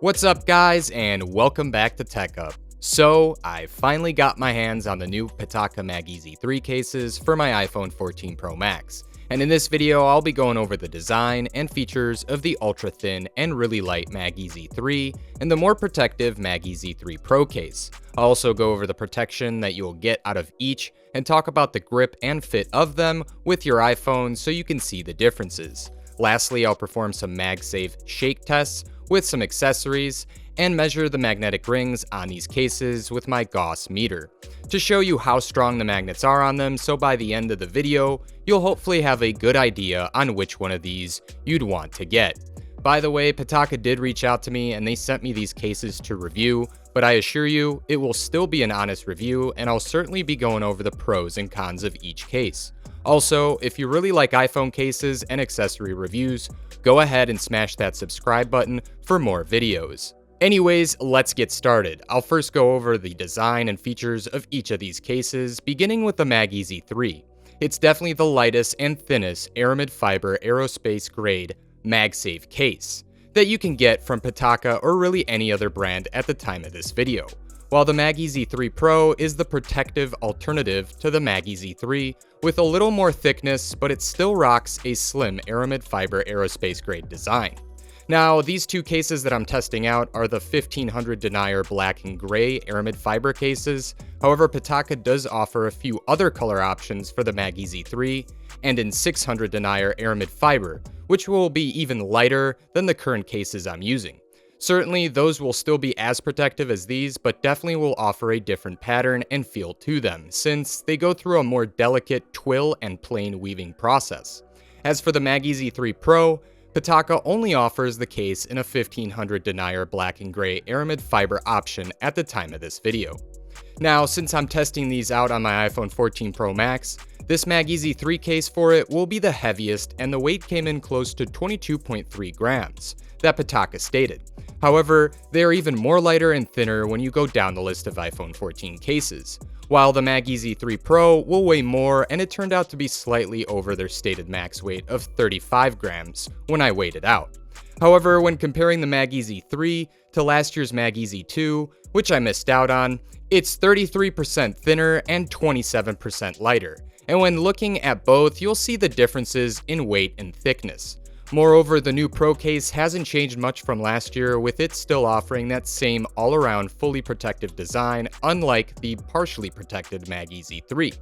What's up guys, and welcome back to Tech Up. So, I finally got my hands on the new Pitaka MagEZ 3 cases for my iPhone 14 Pro Max. And in this video, I'll be going over the design and features of the ultra-thin and really light MagEZ 3 and the more protective MagEZ 3 Pro case. I'll also go over the protection that you'll get out of each and talk about the grip and fit of them with your iPhone so you can see the differences. Lastly, I'll perform some MagSafe shake tests with some accessories, and measure the magnetic rings on these cases with my gaussmeter to show you how strong the magnets are on them, so by the end of the video, you'll hopefully have a good idea on which one of these you'd want to get. By the way, Pitaka did reach out to me and they sent me these cases to review, but I assure you, it will still be an honest review and I'll certainly be going over the pros and cons of each case. Also, if you really like iPhone cases and accessory reviews, go ahead and smash that subscribe button for more videos. Anyways, let's get started. I'll first go over the design and features of each of these cases, beginning with the MagEZ 3. It's definitely the lightest and thinnest Aramid fiber aerospace grade MagSafe case that you can get from Pitaka or really any other brand at the time of this video. While the MagEZ 3 Pro is the protective alternative to the MagEZ 3 with a little more thickness, but it still rocks a slim Aramid fiber aerospace grade design. Now, these two cases that I'm testing out are the 1500 denier black and gray Aramid fiber cases. However, Pitaka does offer a few other color options for the MagEZ 3 and in 600 denier Aramid fiber, which will be even lighter than the current cases I'm using. Certainly, those will still be as protective as these, but definitely will offer a different pattern and feel to them, since they go through a more delicate twill and plane weaving process. As for the MagEZ 3 Pro, Pitaka only offers the case in a 1500 denier black and gray Aramid fiber option at the time of this video. Now, since I'm testing these out on my iPhone 14 Pro Max, this MagEZ 3 case for it will be the heaviest and the weight came in close to 22.3 grams, that Pitaka stated. However, they are even more lighter and thinner when you go down the list of iPhone 14 cases, while the MagEZ 3 Pro will weigh more and it turned out to be slightly over their stated max weight of 35 grams when I weighed it out. However, when comparing the MagEZ 3 to last year's MagEZ 2, which I missed out on, it's 33% thinner and 27% lighter, and when looking at both, you'll see the differences in weight and thickness. Moreover, the new Pro case hasn't changed much from last year, with it still offering that same all-around fully protective design, unlike the partially protected MagEZ 3.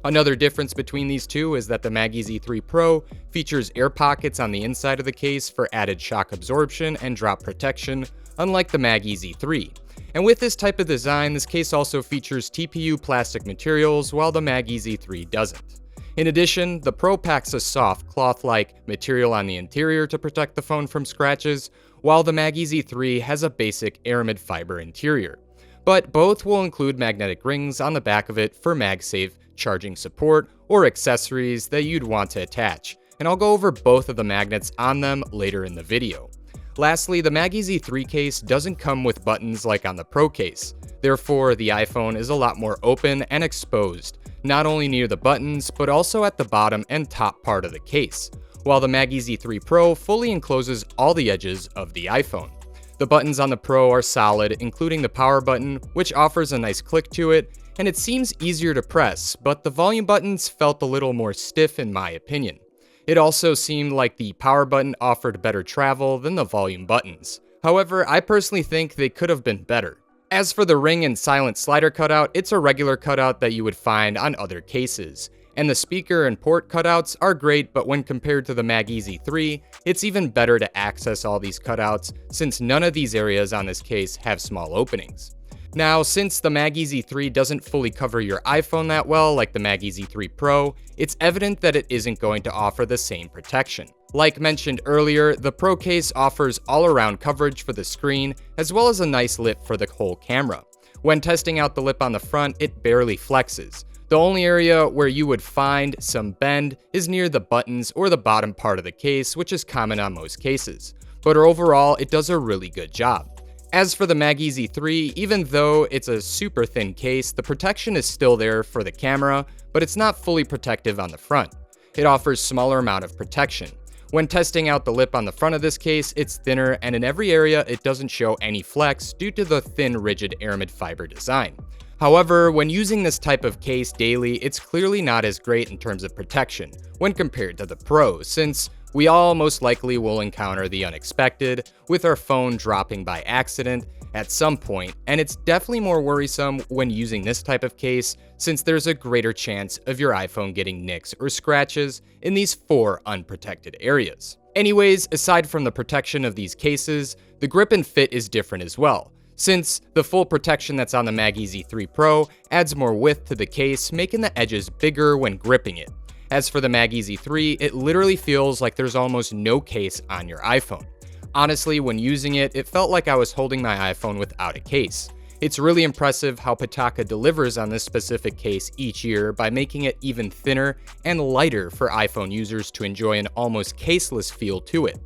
Another difference between these two is that the MagEZ 3 Pro features air pockets on the inside of the case for added shock absorption and drop protection, unlike the MagEZ 3. And with this type of design, this case also features TPU plastic materials, while the MagEZ 3 doesn't. In addition, the Pro packs a soft, cloth-like material on the interior to protect the phone from scratches, while the MagEZ 3 has a basic Aramid fiber interior. But both will include magnetic rings on the back of it for MagSafe charging support or accessories that you'd want to attach, and I'll go over both of the magnets on them later in the video. Lastly, the MagEZ 3 case doesn't come with buttons like on the Pro case. Therefore, the iPhone is a lot more open and exposed, not only near the buttons, but also at the bottom and top part of the case, while the MagEZ 3 Pro fully encloses all the edges of the iPhone. The buttons on the Pro are solid, including the power button, which offers a nice click to it, and it seems easier to press, but the volume buttons felt a little more stiff in my opinion. It also seemed like the power button offered better travel than the volume buttons. However, I personally think they could have been better. As for the ring and silent slider cutout, it's a regular cutout that you would find on other cases. And the speaker and port cutouts are great, but when compared to the MagEZ 3, it's even better to access all these cutouts since none of these areas on this case have small openings. Now, since the MagEZ 3 doesn't fully cover your iPhone that well like the MagEZ 3 Pro, it's evident that it isn't going to offer the same protection. Like mentioned earlier, the Pro case offers all-around coverage for the screen, as well as a nice lip for the whole camera. When testing out the lip on the front, it barely flexes, The only area where you would find some bend is near the buttons or the bottom part of the case, which is common on most cases. But overall, it does a really good job. As for the MagEZ 3, even though it's a super thin case, the protection is still there for the camera, but it's not fully protective on the front. It offers smaller amount of protection. When testing out the lip on the front of this case, it's thinner, and in every area it doesn't show any flex due to the thin, rigid Aramid fiber design. However, when using this type of case daily, it's clearly not as great in terms of protection when compared to the Pro, since we all most likely will encounter the unexpected, with our phone dropping by accident at some point, and it's definitely more worrisome when using this type of case since there's a greater chance of your iPhone getting nicks or scratches in these 4 unprotected areas. Anyways, aside from the protection of these cases, the grip and fit is different as well, since the full protection that's on the MagEZ 3 Pro adds more width to the case, making the edges bigger when gripping it. As for the MagEZ 3, it literally feels like there's almost no case on your iPhone. Honestly, when using it, it felt like I was holding my iPhone without a case. It's really impressive how Pitaka delivers on this specific case each year by making it even thinner and lighter for iPhone users to enjoy an almost caseless feel to it.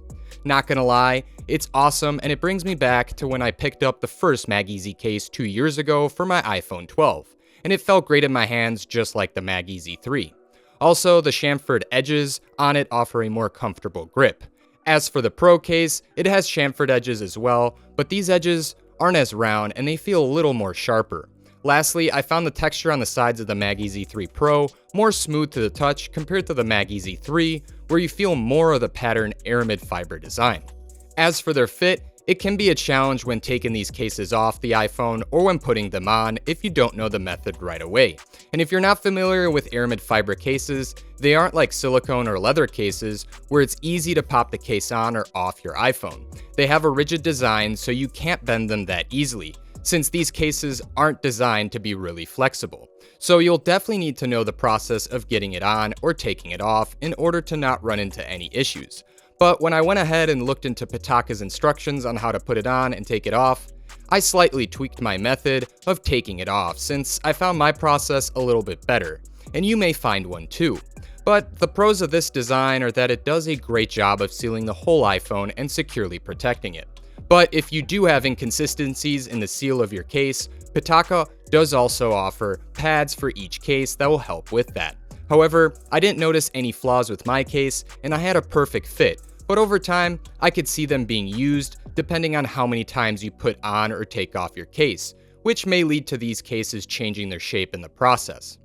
Not gonna lie, it's awesome, and it brings me back to when I picked up the first MagEZ case 2 years ago for my iPhone 12, and it felt great in my hands just like the MagEZ 3. Also, the chamfered edges on it offer a more comfortable grip. As for the Pro case, it has chamfered edges as well, but these edges aren't as round and they feel a little more sharper. Lastly, I found the texture on the sides of the MagEZ 3 Pro more smooth to the touch compared to the MagEZ 3, where you feel more of the patterned Aramid fiber design. As for their fit, it can be a challenge when taking these cases off the iPhone or when putting them on if you don't know the method right away. And if you're not familiar with Aramid fiber cases, they aren't like silicone or leather cases where it's easy to pop the case on or off your iPhone. They have a rigid design, so you can't bend them that easily, since these cases aren't designed to be really flexible. So you'll definitely need to know the process of getting it on or taking it off in order to not run into any issues. But when I went ahead and looked into Pitaka's instructions on how to put it on and take it off, I slightly tweaked my method of taking it off since I found my process a little bit better, and you may find one too. But the pros of this design are that it does a great job of sealing the whole iPhone and securely protecting it. But if you do have inconsistencies in the seal of your case, Pitaka does also offer pads for each case that will help with that. However, I didn't notice any flaws with my case, and I had a perfect fit. But over time, I could see them being used depending on how many times you put on or take off your case, which may lead to these cases changing their shape in the process.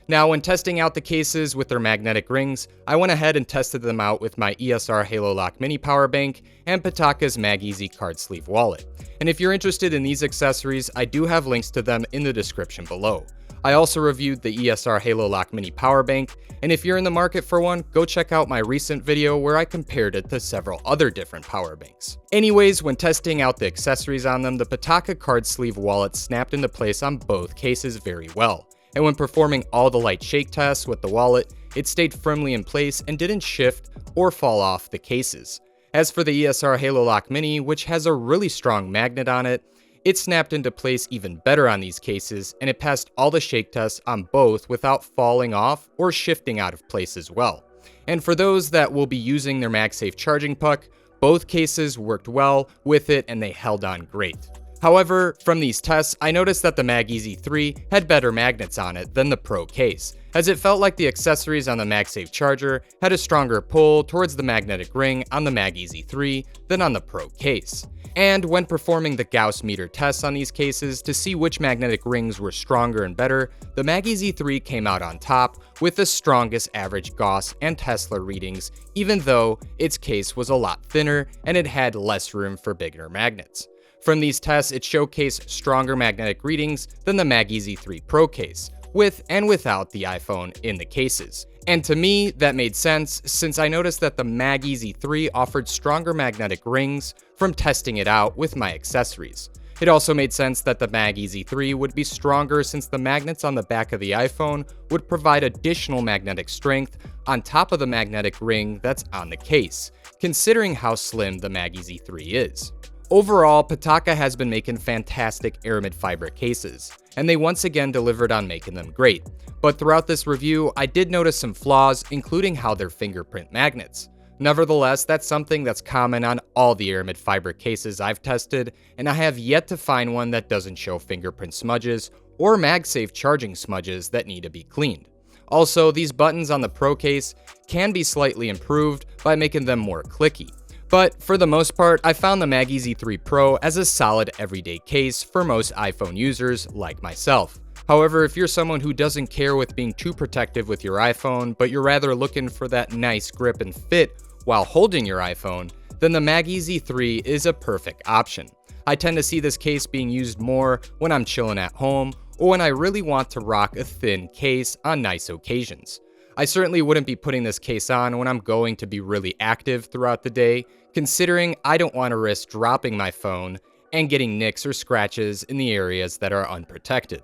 Now, when testing out the cases with their magnetic rings, I went ahead and tested them out with my ESR Halo Lock Mini Powerbank and Pitaka's MagEZ card sleeve wallet. And if you're interested in these accessories, I do have links to them in the description below. I also reviewed the ESR Halo Lock Mini Powerbank, and if you're in the market for one, go check out my recent video where I compared it to several other different power banks. Anyways, when testing out the accessories on them, the Pitaka card sleeve wallet snapped into place on both cases very well. And when performing all the light shake tests with the wallet, it stayed firmly in place and didn't shift or fall off the cases. As for the ESR Halo Lock Mini, which has a really strong magnet on it, it snapped into place even better on these cases, and it passed all the shake tests on both without falling off or shifting out of place as well. And for those that will be using their MagSafe charging puck, both cases worked well with it and they held on great. However, from these tests, I noticed that the MagEZ 3 had better magnets on it than the Pro case, as it felt like the accessories on the MagSafe charger had a stronger pull towards the magnetic ring on the MagEZ 3 than on the Pro case. And when performing the gaussmeter tests on these cases to see which magnetic rings were stronger and better, the MagEZ 3 came out on top with the strongest average Gauss and Tesla readings, even though its case was a lot thinner and it had less room for bigger magnets. From these tests, it showcased stronger magnetic readings than the MagEZ 3 Pro case, with and without the iPhone in the cases. And to me, that made sense since I noticed that the MagEZ 3 offered stronger magnetic rings from testing it out with my accessories. It also made sense that the MagEZ 3 would be stronger since the magnets on the back of the iPhone would provide additional magnetic strength on top of the magnetic ring that's on the case, considering how slim the MagEZ 3 is. Overall, Pitaka has been making fantastic Aramid fiber cases, and they once again delivered on making them great. But throughout this review, I did notice some flaws, including how they're fingerprint magnets. Nevertheless, that's something that's common on all the Aramid fiber cases I've tested, and I have yet to find one that doesn't show fingerprint smudges or MagSafe charging smudges that need to be cleaned. Also, these buttons on the Pro case can be slightly improved by making them more clicky. But for the most part, I found the MagEZ 3 Pro as a solid everyday case for most iPhone users like myself. However, if you're someone who doesn't care with being too protective with your iPhone, but you're rather looking for that nice grip and fit while holding your iPhone, then the MagEZ 3 is a perfect option. I tend to see this case being used more when I'm chilling at home or when I really want to rock a thin case on nice occasions. I certainly wouldn't be putting this case on when I'm going to be really active throughout the day, considering I don't want to risk dropping my phone and getting nicks or scratches in the areas that are unprotected.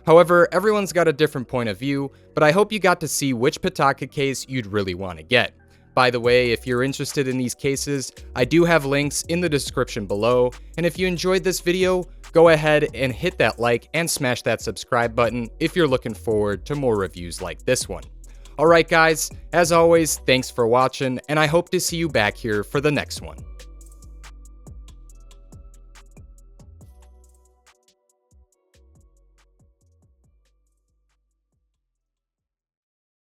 However, everyone's got a different point of view, but I hope you got to see which Pitaka case you'd really want to get. By the way, if you're interested in these cases, I do have links in the description below, and if you enjoyed this video, go ahead and hit that like and smash that subscribe button if you're looking forward to more reviews like this one. Alright guys, as always, thanks for watching, and I hope to see you back here for the next one.